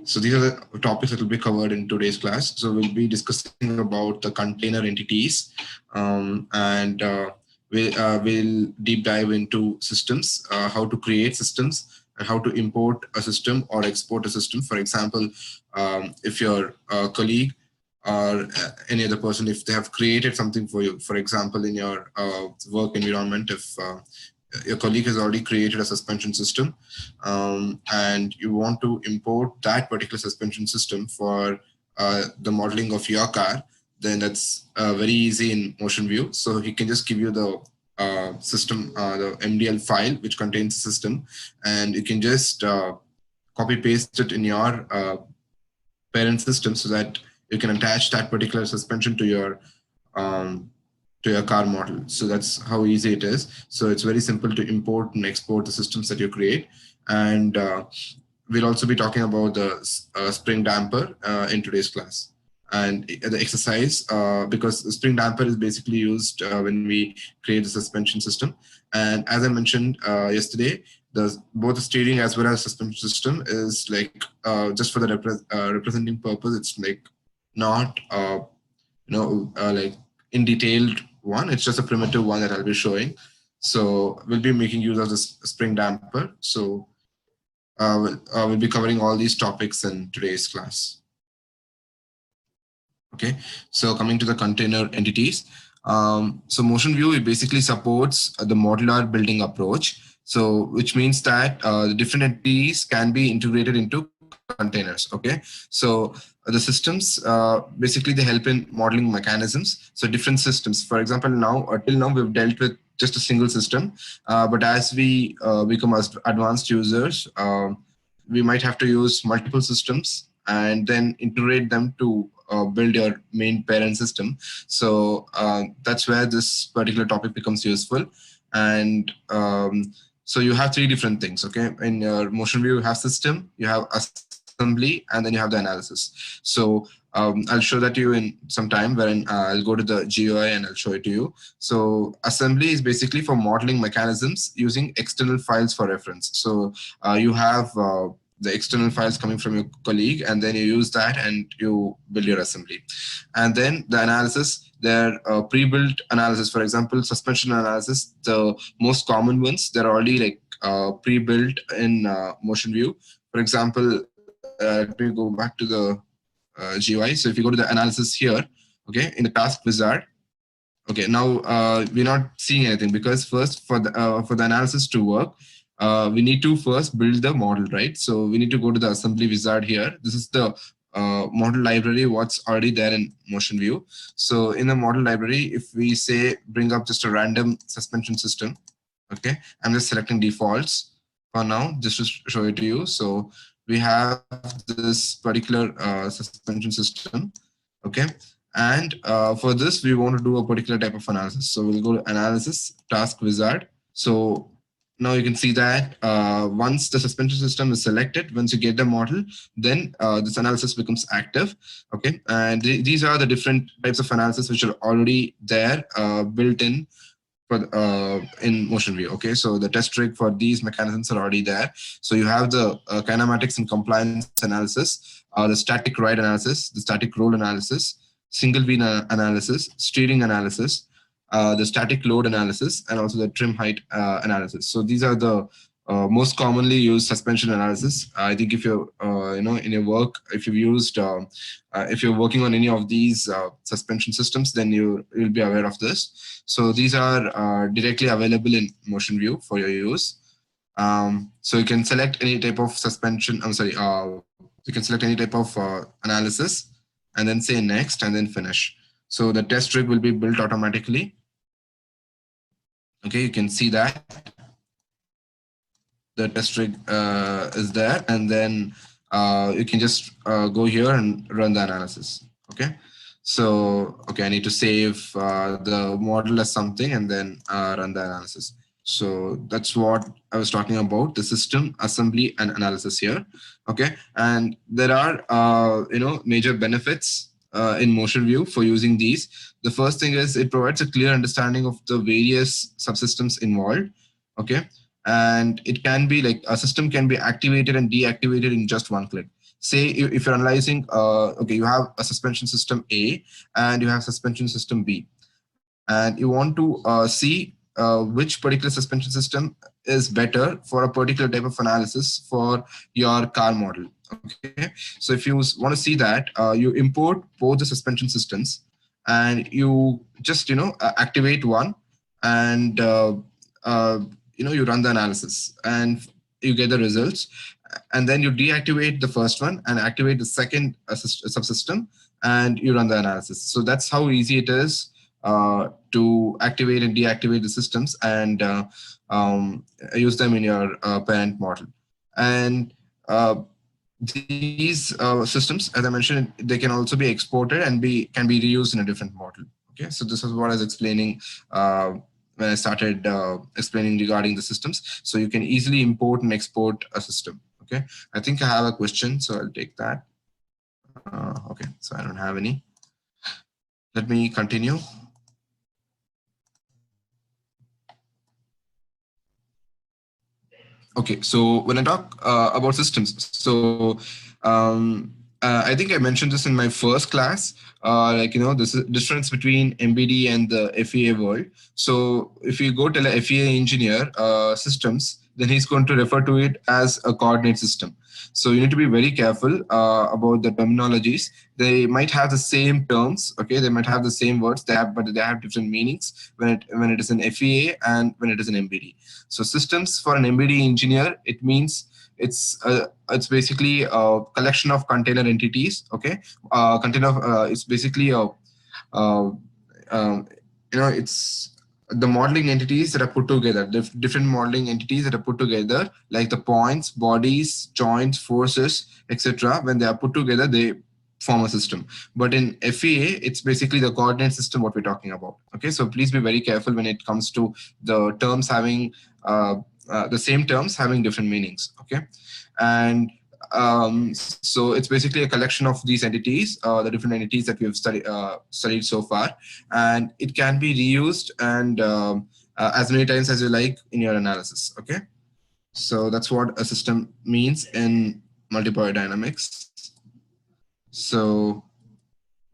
So these are the topics that will be covered in today's class. So we'll be discussing about the container entities, and we'll deep dive into systems, how to create systems, and how to import a system or export a system. For example, if your colleague or any other person, if they have created something for you, for example, in your work environment, if your colleague has already created a suspension system, and you want to import that particular suspension system for the modeling of your car, then that's very easy in Motionview. So he can just give you the system, the MDL file, which contains the system, and you can just copy paste it in your parent system so that you can attach that particular suspension to your car model. So that's how easy it is. So it's very simple to import and export the systems that you create. And we'll also be talking about the spring damper in today's class. And the exercise, because the spring damper is basically used when we create the suspension system. And as I mentioned yesterday, both the steering as well as suspension system is like just for the representing purpose. It's like not like in detailed one. It's just a primitive one that I'll be showing. So we'll be making use of this spring damper. So we'll be covering all these topics in today's class. Okay, so coming to the container entities. So Motionview, it basically supports the modular building approach. So which means that the different entities can be integrated into containers. Okay, so the systems basically they help in modeling mechanisms. So different systems, for example, till now we've dealt with just a single system, but as we become advanced users, we might have to use multiple systems and then integrate them to build your main parent system. So that's where this particular topic becomes useful. And so you have three different things. Okay, in your Motionview, you have system, you have assembly, and then you have the analysis. So I'll show that to you in some time, wherein I'll go to the GUI and I'll show it to you. So assembly is basically for modeling mechanisms using external files for reference. So you have the external files coming from your colleague, and then you use that and you build your assembly. And then the analysis, they're pre-built analysis. For example, suspension analysis, the most common ones, they're already like pre-built in Motionview. For example, let me go back to the GUI. So if you go to the analysis here, okay, in the task wizard, okay, now we're not seeing anything because first for the analysis to work, we need to first build the model, right? So we need to go to the assembly wizard here. This is the model library, what's already there in Motionview. So in the model library, if we say bring up just a random suspension system, okay, I'm just selecting defaults for now, just to show it to you. So we have this particular suspension system, okay, and for this we want to do a particular type of analysis. So we'll go to analysis, task wizard. So now you can see that once the suspension system is selected, once you get the model, then this analysis becomes active. Okay, and these are the different types of analysis which are already there built in in Motionview. Okay, so the test rig for these mechanisms are already there. So you have the kinematics and compliance analysis, the static ride analysis, the static roll analysis, single beam analysis, steering analysis, the static load analysis, and also the trim height analysis. So these are the most commonly used suspension analysis. I think if you're, in your work, if you've used, if you're working on any of these suspension systems, then you'll be aware of this. So these are directly available in Motionview for your use. So you can select any type of suspension. You can select any type of analysis, and then say next, and then finish. So the test rig will be built automatically. Okay, you can see that the test rig is there, and then you can just go here and run the analysis. Okay, so okay, I need to save the model as something and then run the analysis. So that's what I was talking about, the system, assembly, and analysis here. Okay, and there are major benefits in Motionview for using these. The first thing is it provides a clear understanding of the various subsystems involved. Okay, and it can be like a system can be activated and deactivated in just one click. say if you're analyzing, okay, you have a suspension system A and you have suspension system B, and you want to see which particular suspension system is better for a particular type of analysis for your car model. Okay, so if you want to see that, you import both the suspension systems and you just activate one, and uh, you run the analysis and you get the results, and then you deactivate the first one and activate the second subsystem, and you run the analysis. So that's how easy it is to activate and deactivate the systems and use them in your parent model. And these systems, as I mentioned, they can also be exported and can be reused in a different model. Okay, so this is what I was explaining when I started explaining regarding the systems. So you can easily import and export a system. Okay, I think I have a question, so I'll take that. Okay, so I don't have any. Let me continue. Okay, so when I talk about systems, so I think I mentioned this in my first class, this is difference between MBD and the FEA world. So if you go tell a FEA engineer systems, then he's going to refer to it as a coordinate system. So you need to be very careful about the terminologies. They might have the same terms, okay? They might have the same words, but they have different meanings when it is an FEA and when it is an MBD. So systems for an MBD engineer, it means it's basically a collection of container entities, okay? It's basically a it's the modeling entities that are put together, different modeling entities that are put together, like the points, bodies, joints, forces, etc. When they are put together, they form a system. But in FEA, it's basically the coordinate system what we're talking about. Okay, so please be very careful when it comes to the terms having the same terms having different meanings. Okay, and so it's basically a collection of these entities, the different entities that we have studied so far, and it can be reused and as many times as you like in your analysis. Okay, so that's what a system means in multibody dynamics. So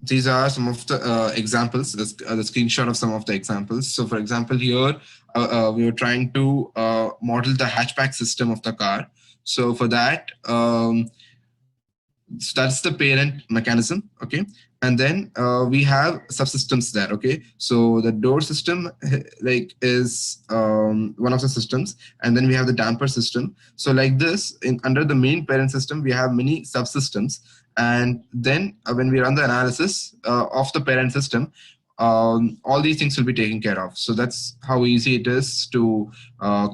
these are some of the examples, the screenshot of some of the examples. So for example, here we were trying to model the hatchback system of the car. So for that, so that's the parent mechanism, okay? And then we have subsystems there, okay? So the door system is one of the systems, and then we have the damper system. So like this, under the main parent system, we have many subsystems. And then when we run the analysis of the parent system, all these things will be taken care of. So that's how easy it is to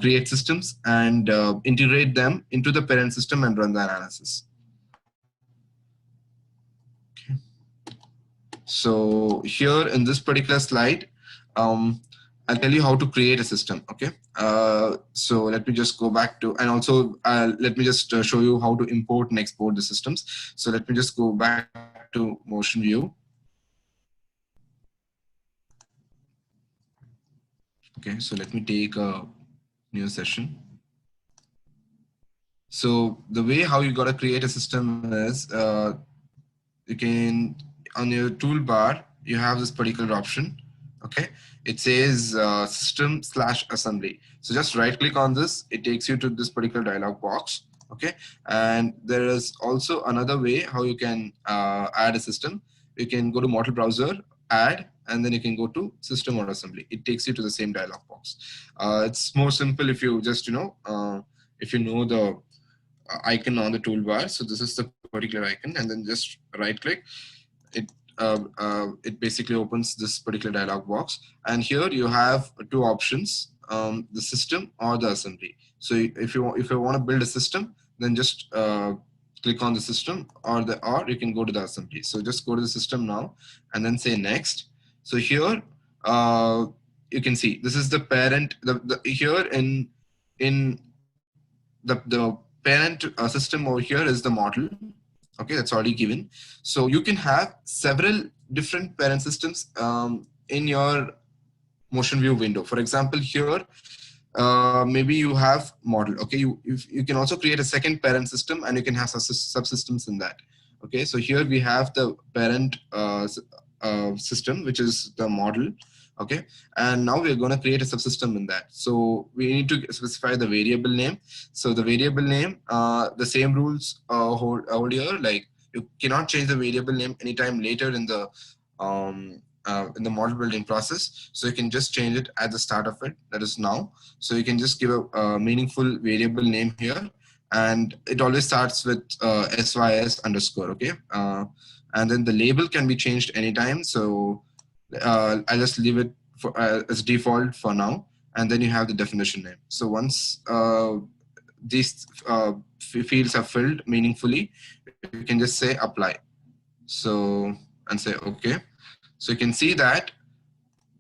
create systems and integrate them into the parent system and run the analysis. Okay. So here in this particular slide, I'll tell you how to create a system. Okay. So let me just go back to, and also let me just show you how to import and export the systems. So let me just go back to Motionview. Okay, so let me take a new session. So the way how you got to create a system is you can, on your toolbar, you have this particular option. Okay, it says system/assembly. So just right click on this, it takes you to this particular dialog box. Okay, and there is also another way how you can add a system. You can go to model browser, add, and then you can go to system or assembly. It takes you to the same dialog box. It's more simple if you just if you know the icon on the toolbar. So this is the particular icon, and then just right click. It basically opens this particular dialog box, and here you have two options: the system or the assembly. So if you want to build a system, then just click on the system, or you can go to the assembly. So just go to the system now, and then say next. So here you can see this is the parent. Here in the parent system over here is the model. Okay, that's already given. So you can have several different parent systems in your Motionview window. For example, here maybe you have model. Okay, you can also create a second parent system, and you can have subsystems in that. Okay, so here we have the parent system, which is the model. Okay, and now we're going to create a subsystem in that. So we need to specify the variable name. So the variable name, the same rules hold here. Like, you cannot change the variable name anytime later in the model building process. So you can just change it at the start of it, that is now. So you can just give a meaningful variable name here, and it always starts with sys underscore. Okay, and then the label can be changed anytime. So I'll just leave it for, as default for now, and then you have the definition name. So once these fields are filled meaningfully, you can just say apply. So, and say okay. So you can see that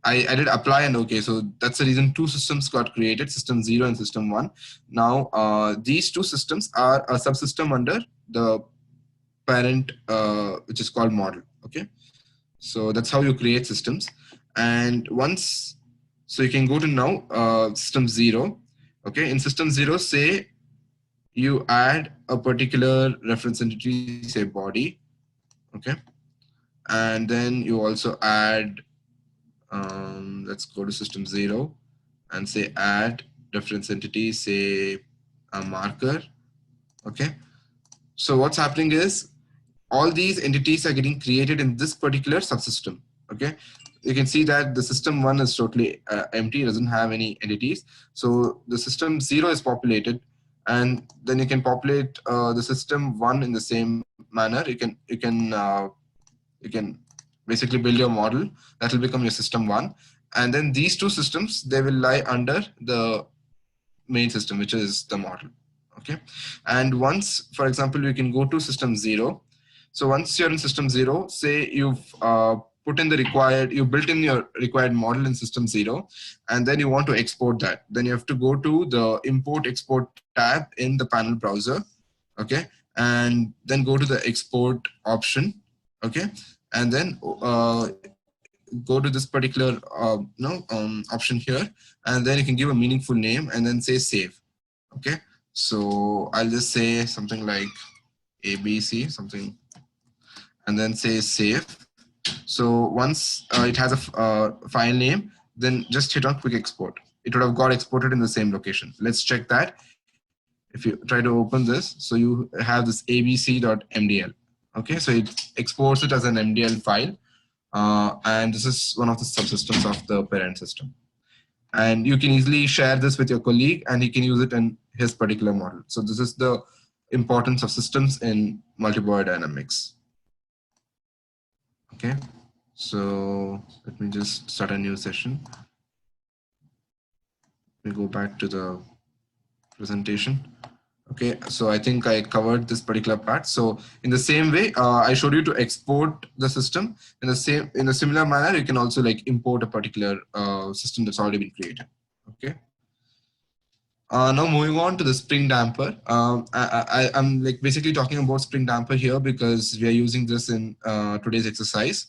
I did apply and okay. So that's the reason two systems got created, system 0 and system 1. Now these two systems are a subsystem under the parent, which is called model. Okay, so that's how you create systems. And once, so you can go to now system 0. Okay, in system 0, say you add a particular reference entity, say body. Okay, and then you also add, let's go to system 0 and say add reference entity, say a marker. Okay, so what's happening is all these entities are getting created in this particular subsystem. Okay, you can see that the system 1 is totally empty, doesn't have any entities. So the system 0 is populated, and then you can populate the system 1 in the same manner. You can basically build your model that will become your system 1, and then these two systems, they will lie under the main system, which is the model. Okay, and once, for example, you can go to system 0. So once you're in system 0, say you've put in the required, you built in your required model in system 0, and then you want to export that, then you have to go to the import export tab in the panel browser. Okay, and then go to the export option. Okay, and then go to this particular option here, and then you can give a meaningful name and then say save. Okay, so I'll just say something like ABC something, and then say save. So once it has a file name, then just hit on quick export. It would have got exported in the same location. Let's check that. If you try to open this, so you have this abc.mdl. Okay, so it exports it as an MDL file. And this is one of the subsystems of the parent system. And you can easily share this with your colleague, and he can use it in his particular model. So this is the importance of systems in multibody dynamics. Okay, so let me just start a new session. Let me go back to the presentation. Okay, so I think I covered this particular part. So in the same way, I showed you to export the system. In a similar manner, you can also like import a particular system that's already been created. Okay. Now moving on to the spring damper. I'm like basically talking about spring damper here because we are using this in today's exercise.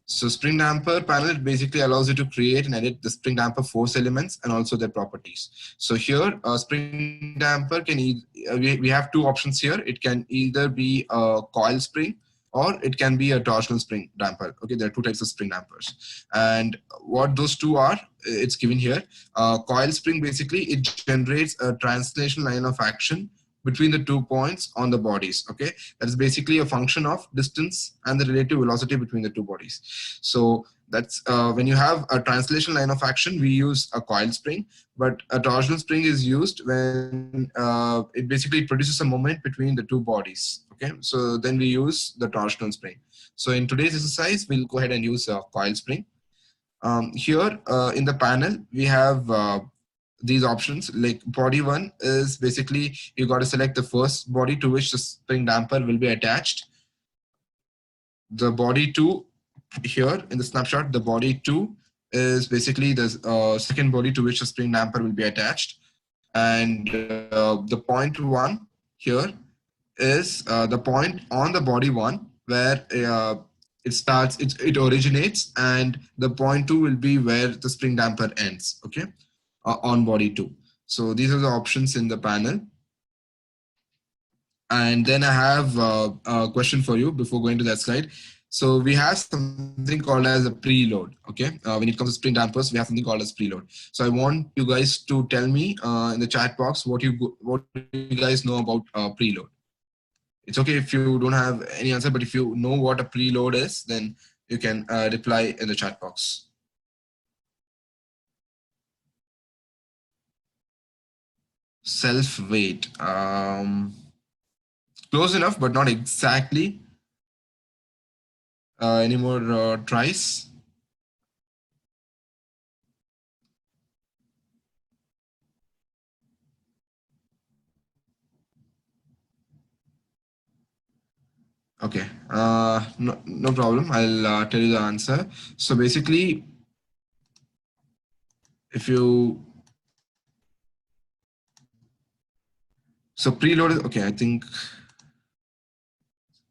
So spring damper panel basically allows you to create and edit the spring damper force elements and also their properties. So here, spring damper can we have two options here. It can either be a coil spring or it can be a torsional spring damper. Okay, there are two types of spring dampers, and what those two are, it's given here. Coil spring, basically it generates a translation line of action between the 2 points on the bodies. Okay, that is basically a function of distance and the relative velocity between the two bodies. So that's when you have a translation line of action, we use a coil spring, but a torsional spring is used when it basically produces a moment between the two bodies. Okay, so then we use the torsional spring. So in today's exercise, we'll go ahead and use a coil spring. Here in the panel, we have these options. Like body 1 is basically you got to select the first body to which the spring damper will be attached. The body 2 here in the snapshot, the body 2 is basically the second body to which the spring damper will be attached. And the point 1 here is the point on the body 1 where it originates, and the point 2 will be where the spring damper ends. Okay, on body 2. So these are the options in the panel. And then I have a question for you before going to that slide. So we have something called as a preload. Okay, when it comes to spring dampers, we have something called as preload. So I want you guys to tell me in the chat box what you guys know about preload. It's okay if you don't have any answer, but if you know what a preload is, then you can reply in the chat box. Self weight. Close enough, but not exactly. Any more tries? Okay, no problem. I'll tell you the answer. So basically, if you, so preload is, okay, I think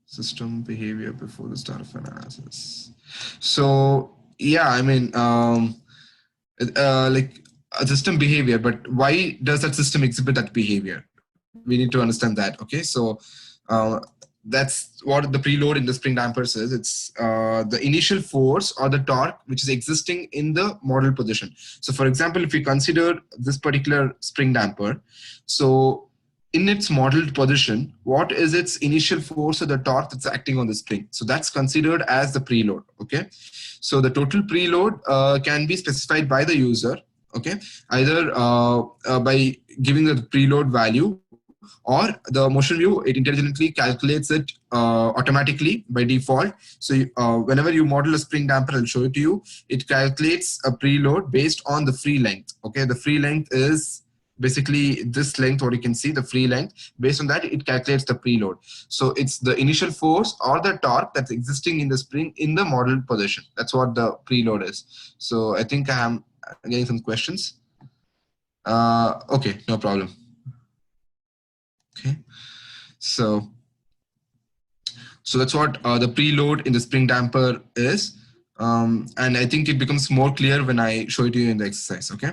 system behavior before the start of analysis. So yeah, I mean, like a system behavior, but why does that system exhibit that behavior? We need to understand that. Okay, so uh, that's what the preload in the spring dampers is. It's the initial force or the torque which is existing in the model position. So for example, if we consider this particular spring damper, so in its modeled position, what is its initial force or the torque that's acting on the spring? So that's considered as the preload. Okay, so the total preload can be specified by the user. Okay, either by giving the preload value, or the Motionview, it intelligently calculates it automatically by default. So whenever you model a spring damper, I'll show it to you. It calculates a preload based on the free length. Okay, the free length is basically this length, what you can see, the free length. Based on that, it calculates the preload. So it's the initial force or the torque that's existing in the spring in the model position. That's what the preload is. So I think I am getting some questions. Okay, no problem. Okay, so that's what the preload in the spring damper is. And I think it becomes more clear when I show it to you in the exercise. Okay,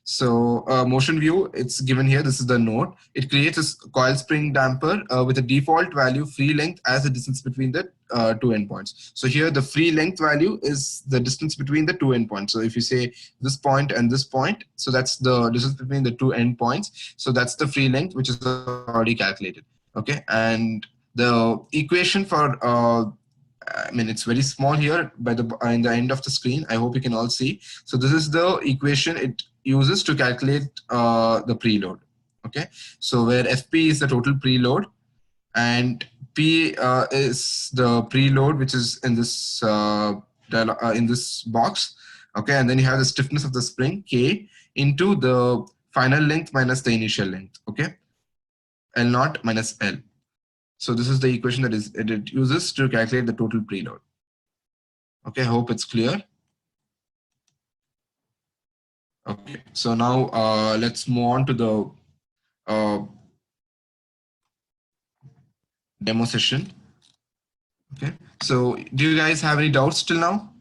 so Motionview, it's given here. This is the node. It creates a coil spring damper with a default value free length as the distance between the two endpoints. So here the free length value is the distance between the two endpoints. So if you say this point and this point, so that's the distance between the two endpoints. So that's the free length which is already calculated. Okay, and the equation for I mean, it's very small here by the in the end of the screen. I hope you can all see. So this is the equation it uses to calculate the preload. Okay, so where FP is the total preload, and P is the preload which is in this box. Okay, and then you have the stiffness of the spring K into the final length minus the initial length. Okay, L naught minus L. So this is the equation that it uses to calculate the total preload. Okay, I hope it's clear. Okay, so now let's move on to the demo session. Okay, so do you guys have any doubts till now?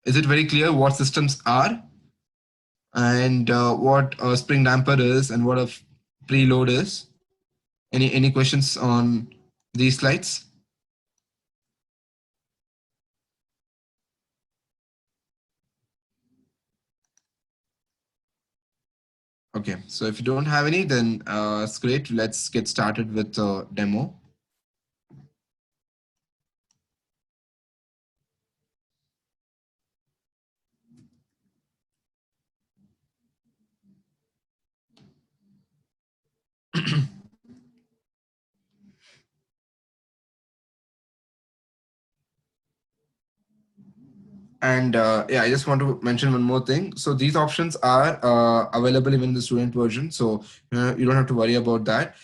Is it very clear what systems are and what a spring damper is and what a preload is? Any questions on these slides? Okay, so if you don't have any, then it's great. Let's get started with the demo. And yeah, I just want to mention one more thing. So these options are available even in the student version. So you don't have to worry about that.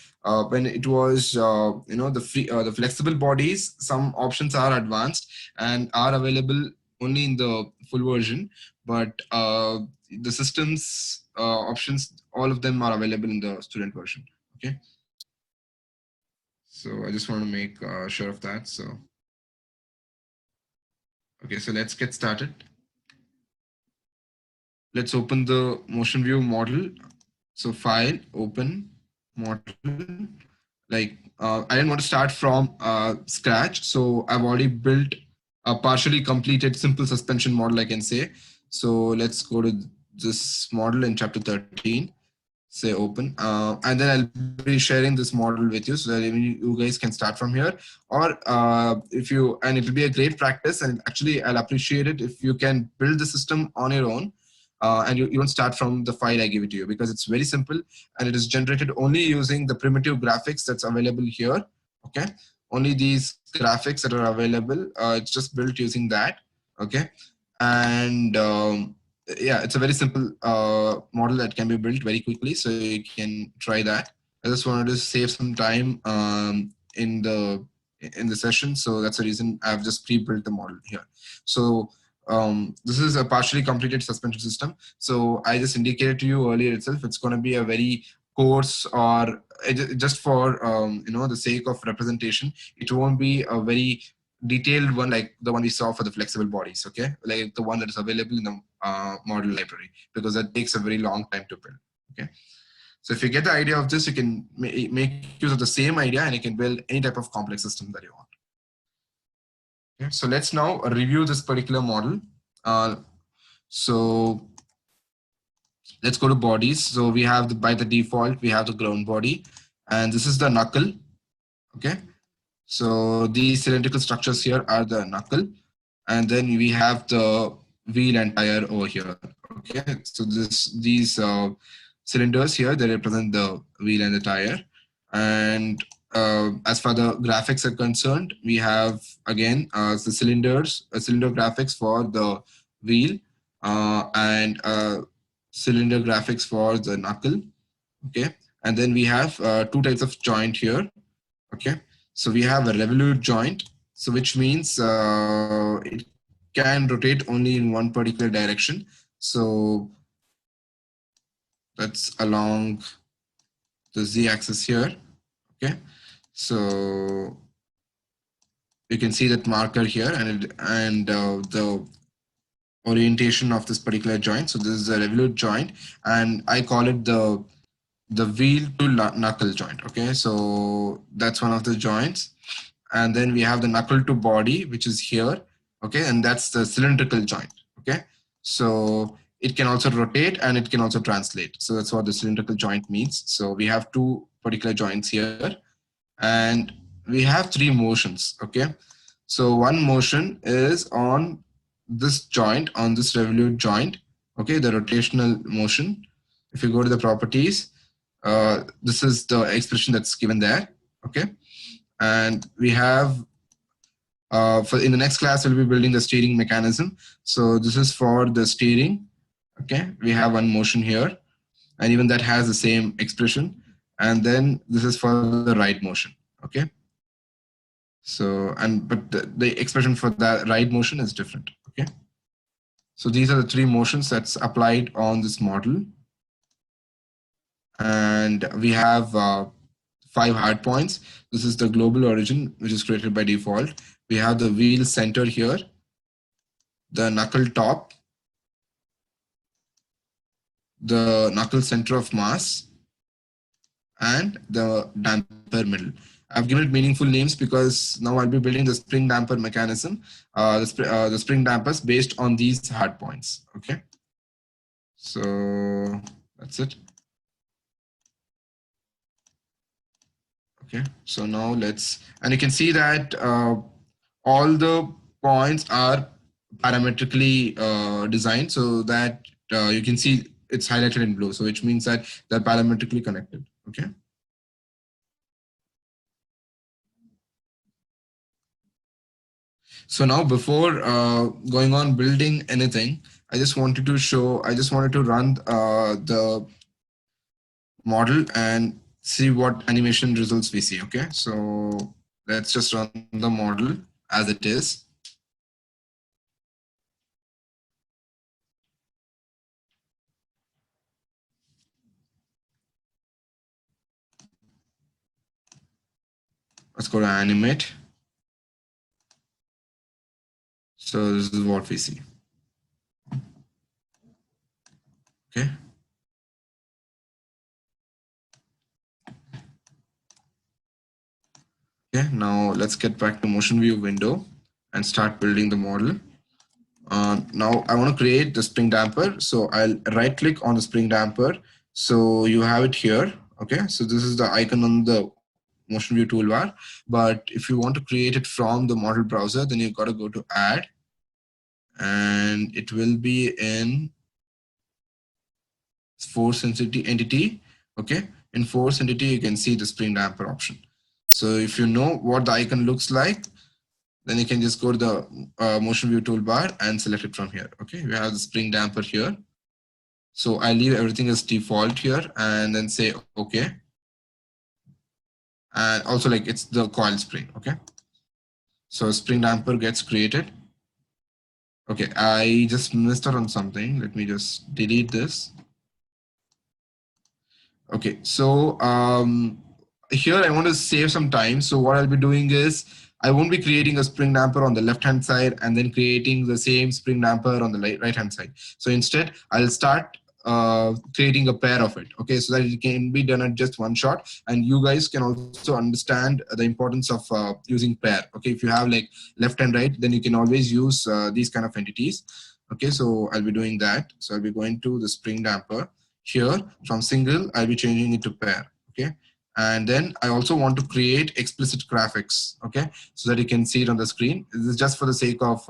When it was, the flexible bodies, some options are advanced and are available only in the full version. But the systems options, all of them are available in the student version. Okay. So I just want to make sure of that. So, okay, so let's get started. let's open the Motionview model. So file, open, model. Like I didn't want to start from scratch. So I've already built a partially completed simple suspension model, I can say. So let's go to this model in chapter 13, say open, and then I'll be sharing this model with you so that you guys can start from here. Or if you, and it will be a great practice, and actually I'll appreciate it if you can build the system on your own. And you don't start from the file I give it to you, because it's very simple and it is generated only using the primitive graphics that's available here. Okay, only these graphics that are available, it's just built using that. Okay, and yeah, it's a very simple model that can be built very quickly, so you can try that. I just wanted to save some time in the session, so that's the reason I've just pre-built the model here. So this is a partially completed suspension system. So I just indicated to you earlier itself, it's going to be a very coarse, or just for the sake of representation, it won't be a very detailed one like the one we saw for the flexible bodies, okay, like the one that is available in the model library, because that takes a very long time to build. Okay, so if you get the idea of this, you can make use of the same idea and you can build any type of complex system that you want. Okay, so let's now review this particular model. So let's go to bodies. So we have by the default, we have the ground body, and this is the knuckle. Okay, so these cylindrical structures here are the knuckle, and then we have the wheel and tire over here. Okay, so these cylinders here, they represent the wheel and the tire. And as far the graphics are concerned, we have again the cylinder graphics for the wheel, and cylinder graphics for the knuckle. Okay, and then we have two types of joint here. Okay, so we have a revolute joint, so which means it can rotate only in one particular direction. So that's along the z-axis here. Okay, so you can see that marker here, and the orientation of this particular joint. So this is a revolute joint, and I call it the wheel to knuckle joint. Okay, so that's one of the joints. And then we have the knuckle to body, which is here. Okay, and that's the cylindrical joint. Okay, so it can also rotate and it can also translate. So that's what the cylindrical joint means. So we have two particular joints here, and we have three motions. Okay, so one motion is on this joint, on this revolute joint. Okay, the rotational motion. If you go to the properties, this is the expression that's given there. Okay, and we have for in the next class we'll be building the steering mechanism. So this is for the steering. Okay, we have one motion here, and even that has the same expression. And then this is for the right motion. Okay, so but the expression for that right motion is different. Okay, so these are the three motions that's applied on this model. And we have 5 hard points. This is the global origin, which is created by default. We have the wheel center here, the knuckle top, the knuckle center of mass, and the damper middle. I've given it meaningful names because now I'll be building the spring damper mechanism, the spring dampers based on these hard points. Okay, so that's it. Okay, so now and you can see that all the points are parametrically designed, so that you can see it's highlighted in blue, so which means that they're parametrically connected. Okay. So now before going on building anything, I just wanted to run the model and see what animation results we see. Okay, so let's just run the model as it is. Let's go to animate. So this is what we see. Okay. Okay, now let's get back to Motionview window and start building the model. Now I want to create the spring damper. So I'll right click on the spring damper. So you have it here. Okay, so this is the icon on the Motionview toolbar. But if you want to create it from the model browser, then you've got to go to add, and it will be in force entity. Okay, in force entity, you can see the spring damper option. So if you know what the icon looks like, then you can just go to the Motionview toolbar and select it from here. Okay, we have the spring damper here. So I leave everything as default here and then say okay. And also like it's the coil spring. Okay, so spring damper gets created. Okay, I just missed out on something. Let me just delete this. Okay, so here I want to save some time. So what I'll be doing is I won't be creating a spring damper on the left hand side and then creating the same spring damper on the right hand side. So instead I'll start creating a pair of it. Okay, so that it can be done at just one shot, and you guys can also understand the importance of using pair. Okay, if you have like left and right, then you can always use these kind of entities. Okay, so I'll be doing that. So I'll be going to the spring damper. Here from single, I'll be changing it to pair. Okay, and then I also want to create explicit graphics. Okay, so that you can see it on the screen. This is just for the sake of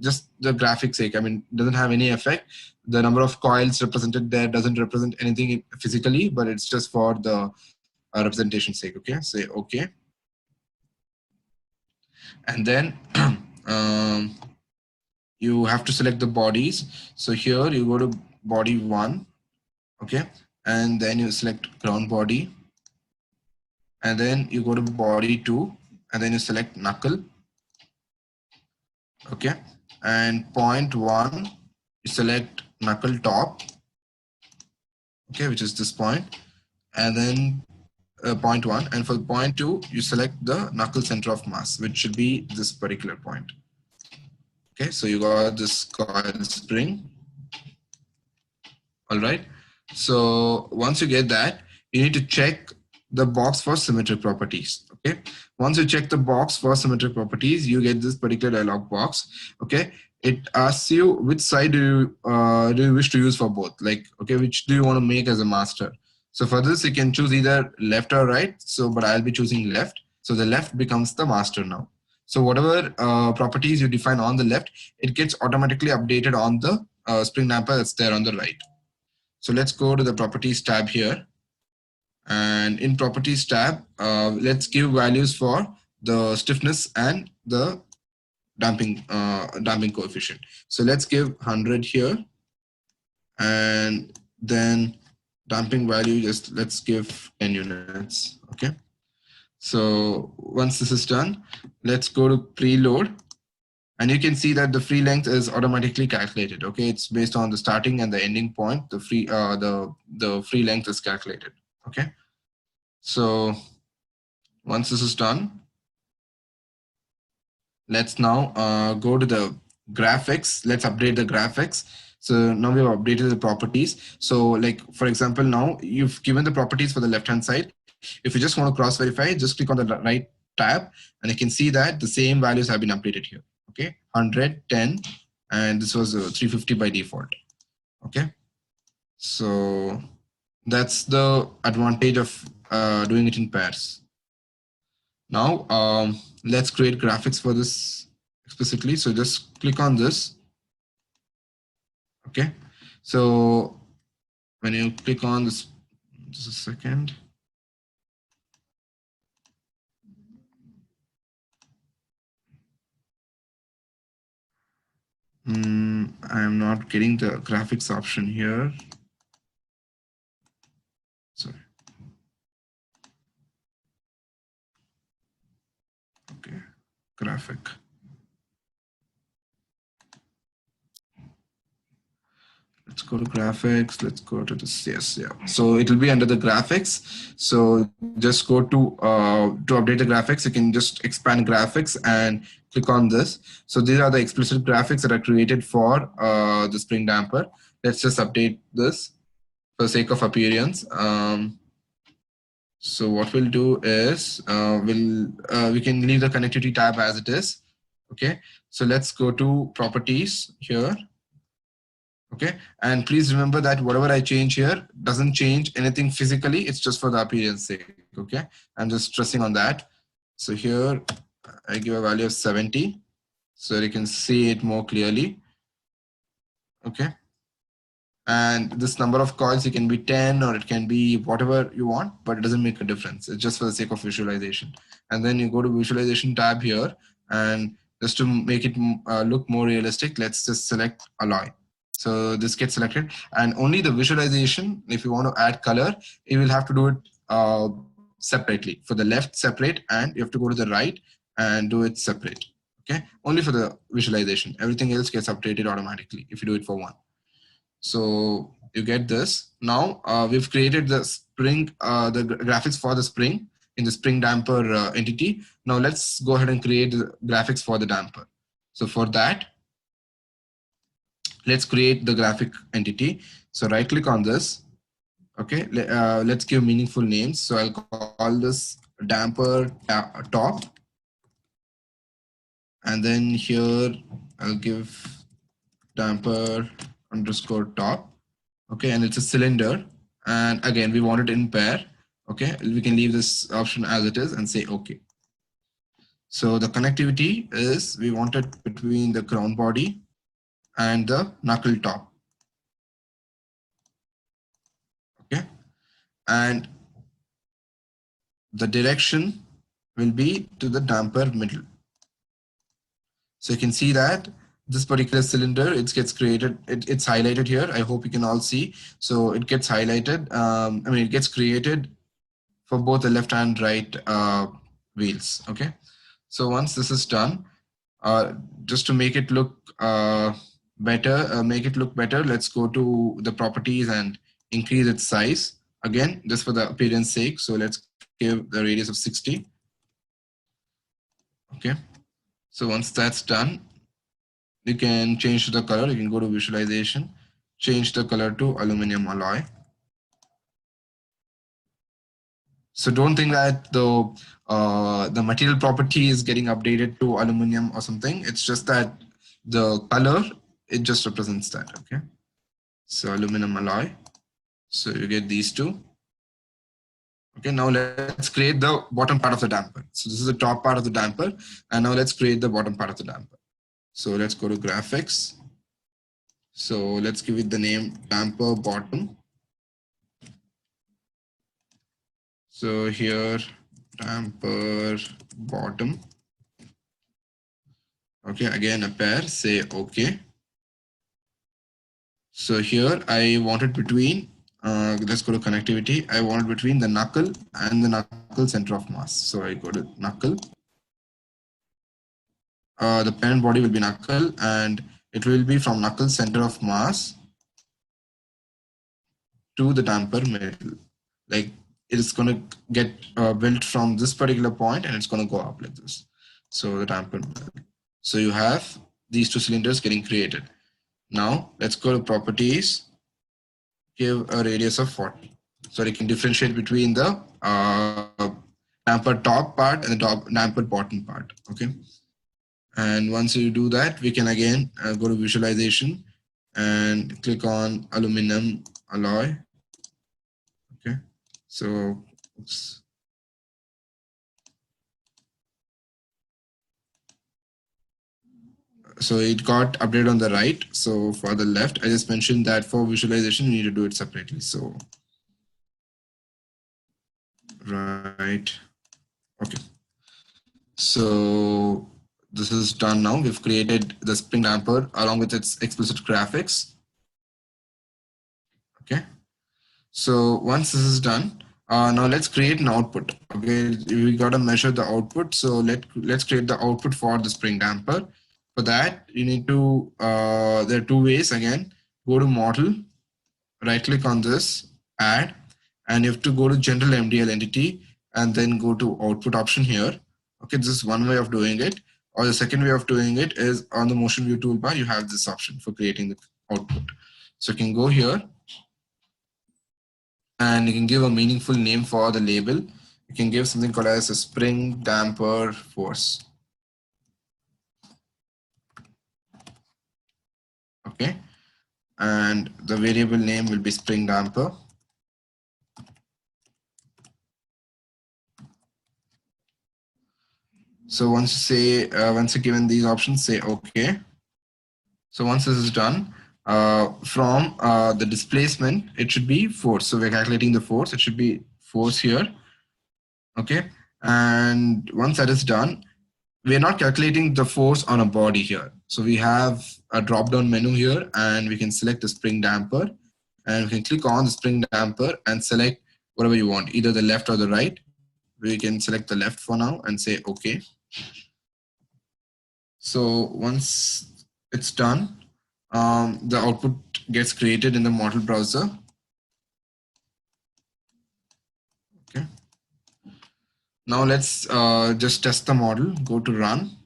just the graphics sake. I mean, it doesn't have any effect. The number of coils represented there doesn't represent anything physically, but it's just for the representation sake. Okay, say okay, and then you have to select the bodies. So here you go to body 1, okay, and then you select ground body, and then you go to body 2, and then you select knuckle, okay, and point 1 you select knuckle top, okay, which is this point, and then point 1, and for point 2 you select the knuckle center of mass, which should be this particular point. Okay, so you got this coil spring. All right, so once you get that, you need to check the box for symmetric properties. Okay, once you check the box for symmetric properties, you get this particular dialog box. Okay, it asks you which side do you wish to use for both, like, okay, which do you want to make as a master. So for this you can choose either left or right, so but I'll be choosing left, so the left becomes the master now. So whatever properties you define on the left, it gets automatically updated on the spring damper that's there on the right. So let's go to the properties tab here, and in properties tab, let's give values for the stiffness and the damping coefficient. So let's give 100 here, and then damping value, just let's give 10 units. Okay, so once this is done, let's go to preload, and you can see that the free length is automatically calculated. Okay, it's based on the starting and the ending point. The free length is calculated. Okay, so once this is done, let's now go to the graphics. Let's update the graphics. So now we've updated the properties. So like, for example, now you've given the properties for the left hand side. If you just want to cross verify, just click on the right tab, and you can see that the same values have been updated here. Okay, 100, 10, and this was 350 by default. Okay, so that's the advantage of doing it in pairs. Now let's create graphics for this explicitly. So just click on this. Okay, so when you click on this, just a second. I'm not getting the graphics option here. Sorry. Okay, graphic. Let's go to graphics. Let's go to this. Yes, yeah. So it will be under the graphics. So just go to update the graphics. You can just expand graphics and click on this. So these are the explicit graphics that are created for the spring damper. let's just update this for the sake of appearance. So what we'll do is we can leave the connectivity tab as it is. Okay, so let's go to properties here. Okay, and please remember that whatever I change here doesn't change anything physically. It's just for the appearance sake. Okay, I'm just stressing on that. So here I give a value of 70 so you can see it more clearly. Okay, and this number of coils, it can be 10 or it can be whatever you want, but it doesn't make a difference. It's just for the sake of visualization. And then you go to visualization tab here, and just to make it look more realistic, let's just select alloy. So this gets selected, and only the visualization, if you want to add color, you will have to do it separately. For the left, separate, and you have to go to the right and do it separate. Okay, only for the visualization. Everything else gets updated automatically if you do it for one. So you get this. Now we've created the spring, the graphics for the spring in the spring damper entity. Now let's go ahead and create the graphics for the damper. So for that, let's create the graphic entity. So right click on this. Okay, let's give meaningful names. So I'll call this damper top. And then here I'll give damper underscore top. Okay, and it's a cylinder. And again, we want it in pair. Okay, we can leave this option as it is and say okay. So the connectivity is we want it between the crown body and the knuckle top. Okay, and the direction will be to the damper middle. So you can see that this particular cylinder, it gets created, it's highlighted here. I hope you can all see. So it gets highlighted. It gets created for both the left and right wheels. Okay. So once this is done, just to make it look better, let's go to the properties and increase its size. Again, just for the appearance sake. So let's give the radius of 60. Okay. So once that's done, you can change the color. You can go to visualization, change the color to aluminum alloy. So don't think that the material property is getting updated to aluminum or something. It's just that the color, it just represents that. Okay. So aluminum alloy. So you get these two. Okay, now let's create the bottom part of the damper. So this is the top part of the damper. And now let's create the bottom part of the damper. So let's go to graphics. So let's give it the name damper bottom. So here, damper bottom. Okay, again a pair, say okay. So here I want it between, let's go to connectivity. I want it between the knuckle and the knuckle center of mass. So I go to knuckle. The parent body will be knuckle, and it will be from knuckle center of mass to the damper middle. Like it is going to get built from this particular point and it's going to go up like this. So the damper middle. So you have these two cylinders getting created. Now let's go to properties, give a radius of 40. So you can differentiate between the damper top part and the damper bottom part. Okay. And once you do that, we can again go to visualization and click on aluminum alloy. Okay. So oops. So it got updated on the right. So for the left, I just mentioned that for visualization, you need to do it separately. So right. Okay. So this is done now. We've created the spring damper along with its explicit graphics. Okay. So once this is done, now let's create an output. Okay, we got to measure the output. So let's create the output for the spring damper. For that, you need to, there are two ways again. Go to model, right click on this, add, and you have to go to general MDL entity and then go to output option here. Okay, this is one way of doing it. Or the second way of doing it is on the Motionview toolbar, you have this option for creating the output. So you can go here and you can give a meaningful name for the label. You can give something called as a spring damper force. Okay, and the variable name will be spring damper. So once you say, once you're given these options, say OK. So once this is done, from the displacement, it should be force. So we're calculating the force. It should be force here. Okay, and once that is done, we're not calculating the force on a body here. So we have a drop-down menu here, and we can select the spring damper, and we can click on the spring damper and select whatever you want, either the left or the right. We can select the left for now and say OK. So once it's done, the output gets created in the model browser. Okay. Now let's just test the model. Go to run.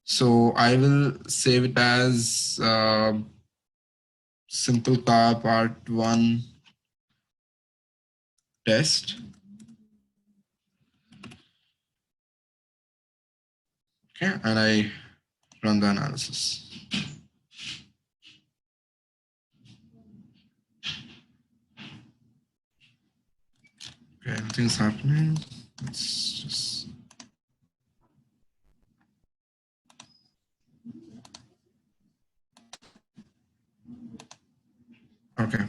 So I will save it as simple car part 1 test. Okay, and I run the analysis. Okay, everything's happening. Let's just okay.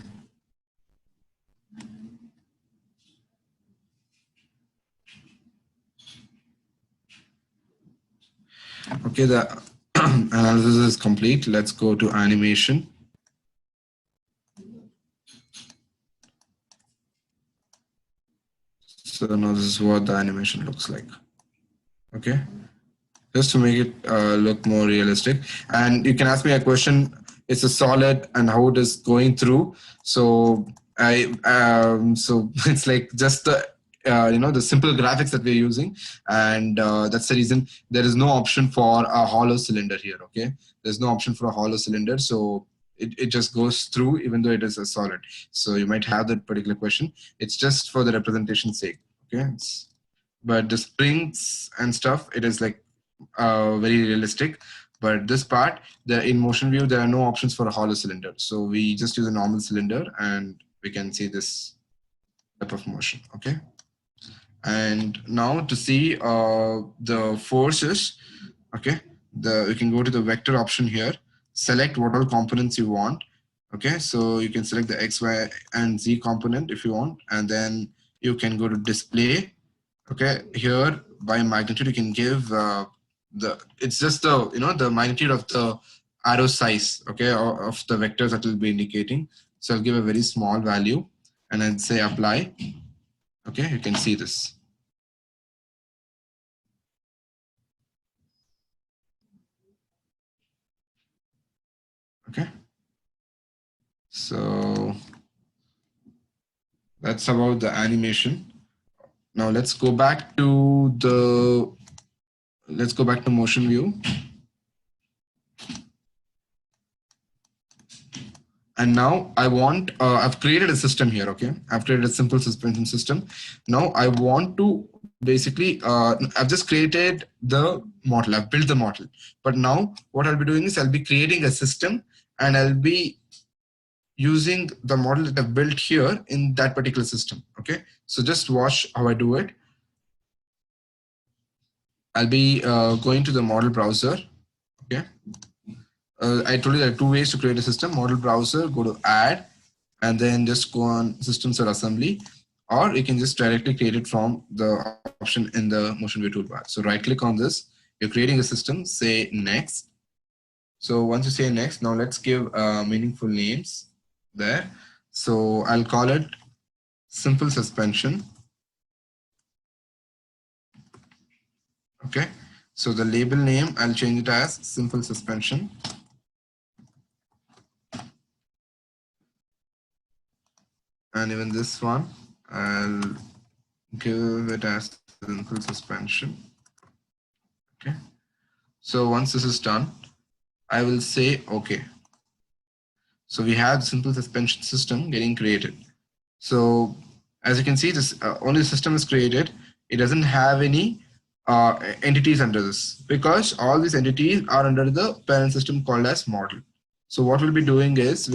Okay, the analysis is complete. Let's go to animation. So now this is what the animation looks like. Okay, just to make it look more realistic. And you can ask me a question. It's a solid and how it is going through. So so it's like just the the simple graphics that we're using, and that's the reason there is no option for a hollow cylinder here. Okay, there's no option for a hollow cylinder, so it just goes through even though it is a solid. So you might have that particular question. It's just for the representation sake. Okay, but the springs and stuff, it is like very realistic. But this part, in Motionview, there are no options for a hollow cylinder. So we just use a normal cylinder and we can see this type of motion. Okay. And now to see the forces, okay, you can go to the vector option here, select what all components you want. Okay, so you can select the X, Y, and Z component if you want, and then you can go to display. Okay, here by magnitude you can give it's just the the magnitude of the arrow size, okay, or of the vectors that will be indicating. So I'll give a very small value and then say apply. Okay, you can see this. Okay, so that's about the animation. Now let's go back to Motionview. And now I want, I've created a system here, okay? I've created a simple suspension system. Now I want to basically, I've just created the model, I've built the model. But now what I'll be doing is I'll be creating a system and I'll be using the model that I've built here in that particular system, okay? So just watch how I do it. I'll be going to the model browser, okay? I told you there are two ways to create a system. Model browser, go to add, and then just go on systems or assembly, or you can just directly create it from the option in the Motionview toolbar. So right click on this, you're creating a system, say next. So once you say next, now let's give meaningful names there. So I'll call it simple suspension. Okay. So the label name, I'll change it as simple suspension. And even this one, I'll give it as simple suspension. Okay. So once this is done, I will say okay. So we have the simple suspension system getting created. So as you can see, this only the system is created. It doesn't have any entities under this because all these entities are under the parent system called as model. So what we'll be doing is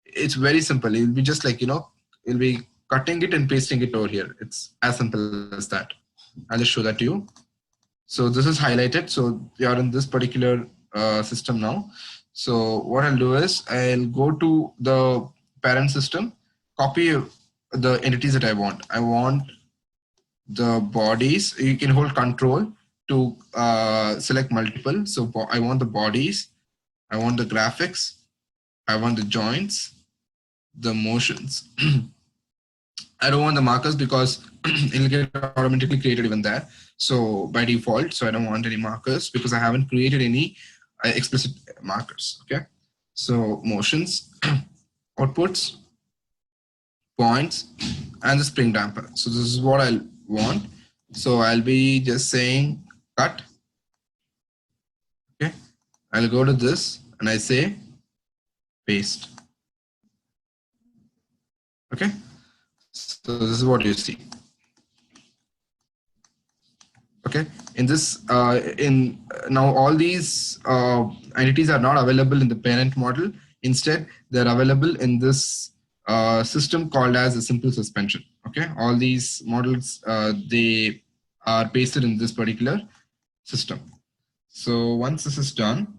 it's very simple. It'll be just like, we'll be cutting it and pasting it over here. It's as simple as that. I'll just show that to you. So this is highlighted. So we are in this particular system now. So what I'll do is I'll go to the parent system, copy the entities that I want. I want the bodies. You can hold control to select multiple. So I want the bodies. I want the graphics. I want the joints, the motions. I don't want the markers because it'll get automatically created even there. So by default, so I don't want any markers because I haven't created any explicit markers. Okay. So motions, outputs, points, and the spring damper. So this is what I want. So I'll be just saying cut. Okay. I'll go to this and I say paste. Okay. So this is what you see. Okay, in this, now all these entities are not available in the parent model. Instead, they're available in this system called as a simple suspension. Okay, all these models, they are pasted in this particular system. So once this is done,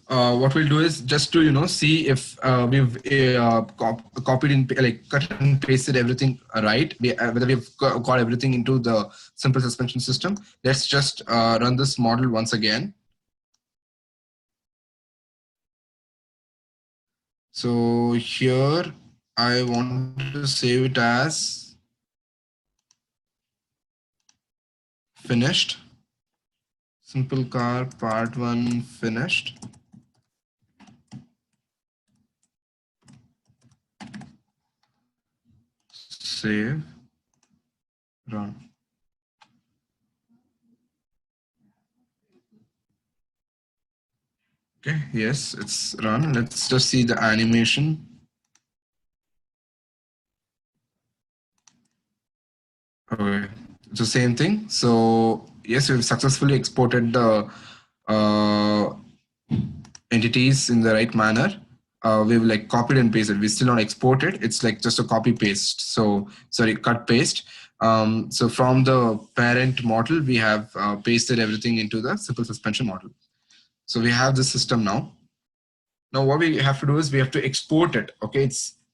what we'll do is just to see if we've copied and like cut and pasted everything right, whether we've got everything into the simple suspension system. Let's just run this model once again. So here I want to save it as finished. Simple car part 1 finished. Save, run. Okay, yes, it's run. Let's just see the animation. Okay, it's the same thing. So yes, we've successfully exported the entities in the right manner. We've like copied and pasted. We still not exported. It's like just a copy paste. So sorry, cut paste. So from the parent model, we have pasted everything into the simple suspension model. So we have the system now. Now what we have to do is we have to export it. Okay,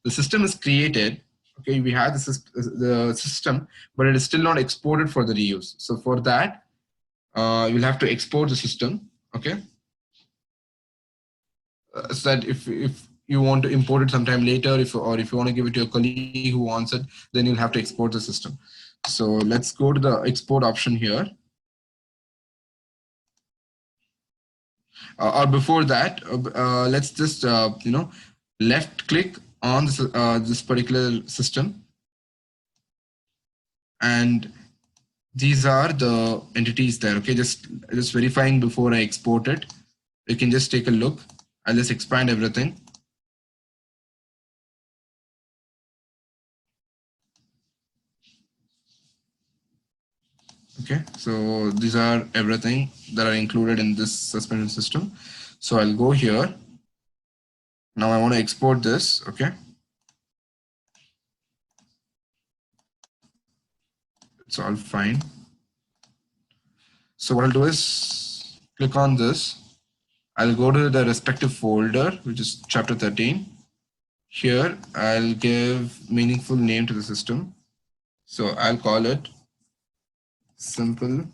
the system is created. Okay, we have the system, but it is still not exported for the reuse. So for that, you'll have to export the system. Okay, so that if you want to import it sometime later, or if you want to give it to a colleague who wants it, then you'll have to export the system. So let's go to the export option here. Or before that, let's just left click on this particular system, and these are the entities there. Okay, just verifying before I export it. You can just take a look. I'll just expand everything. Okay, so these are everything that are included in this suspension system. So I'll go here. Now I want to export this. Okay, it's all fine. So what I'll do is click on this. I'll go to the respective folder, which is chapter 13. Here, I'll give meaningful name to the system. So I'll call it simple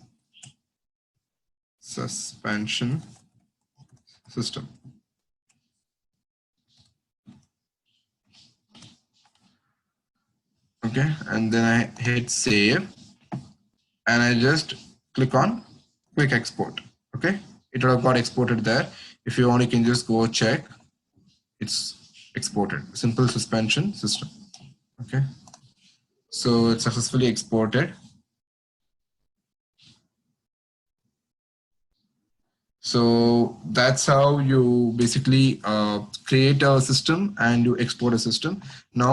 suspension system. Okay, and then I hit save, and I just click on quick export. Okay, it would have got exported there. If you want, you can just go check. It's exported. Simple suspension system. Okay, so it's successfully exported. So that's how you basically create a system and you export a system. Now